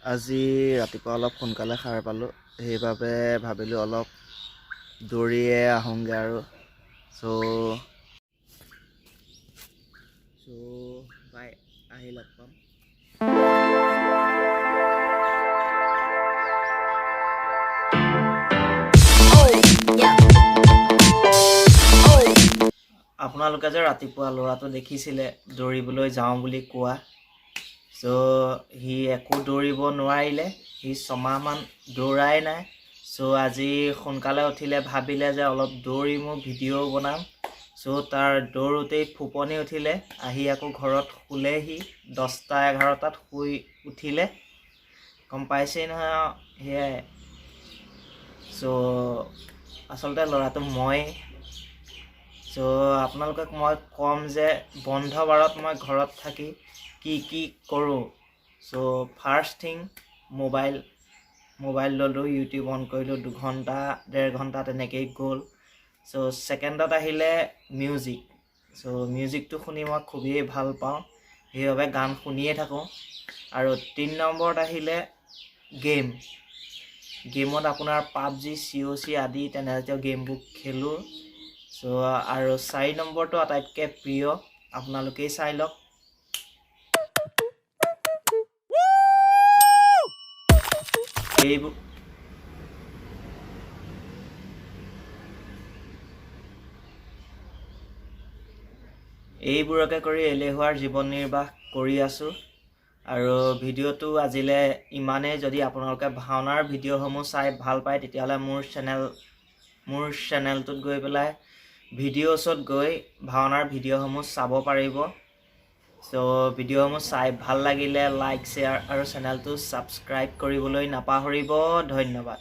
আজি ৰাতিপুৱা অলপ সোনকালে সাৰ পালোঁ, সেইবাবে ভাবিলোঁ অলপ দৌৰিয়ে আহোঁগৈ আৰু বাই আহি লগ পাম। আপোনালোকে যে ৰাতিপুৱা ল'ৰাটো দেখিছিলে দৌৰিবলৈ যাওঁ বুলি কোৱা, সি একো দৌৰিব নোৱাৰিলে, সি 6 মাহমান দৌৰাই নাই। আজি সোনকালে উঠিলে, ভাবিলে যে অলপ দৌৰিমো, ভিডিঅ' বনাম। তাৰ দৌৰোতেই ফুপনি উঠিলে, আহি আকৌ ঘৰত শুলেহি, 10টা-11টাত শুই উঠিলে। গম পাইছেই নহয় আৰু, সেয়াই। আচলতে ল'ৰাটো মই। আপোনালোকক মই ক'ম যে বন্ধ বাৰত মই ঘৰত থাকি কি কৰোঁ। ফাৰ্ষ্ট থিং মোবাইল ল'লোঁ, ইউটিউব অন কৰিলোঁ, 2 ঘণ্টা 1.5 ঘণ্টা তেনেকেই গ'ল। ছেকেণ্ডত আহিলে মিউজিকটো শুনি মই খুবেই ভাল পাওঁ, সেইবাবে গান শুনিয়ে থাকোঁ। আৰু 3 নম্বৰত আহিলে গেমত আপোনাৰ পাবজি, COC আদি তেনেজাতীয় গেমবোৰ খেলোঁ। আৰু 4 নম্বৰটো আটাইতকৈ প্ৰিয়, আপোনালোকেই চাই লওক। এইবোৰকে কৰি এলেহুৱাৰ জীৱন নিৰ্বাহ কৰি আছোঁ। আৰু ভিডিঅ'টো আজিলৈ ইমানেই। যদি আপোনালোকে ভাওনাৰ ভিডিঅ'সমূহ চাই ভাল পায়, তেতিয়াহ'লে মোৰ চেনেলটোত গৈ পেলাই ভিডিঅ'ছত গৈ ভাওনাৰ ভিডিঅ'সমূহ চাব পাৰিব। ভিডিঅ'সমূহ চাই ভাল লাগিলে লাইক, শ্বেয়াৰ আৰু চেনেলটো ছাবস্ক্ৰাইব কৰিবলৈ নাপাহৰিব। ধন্যবাদ।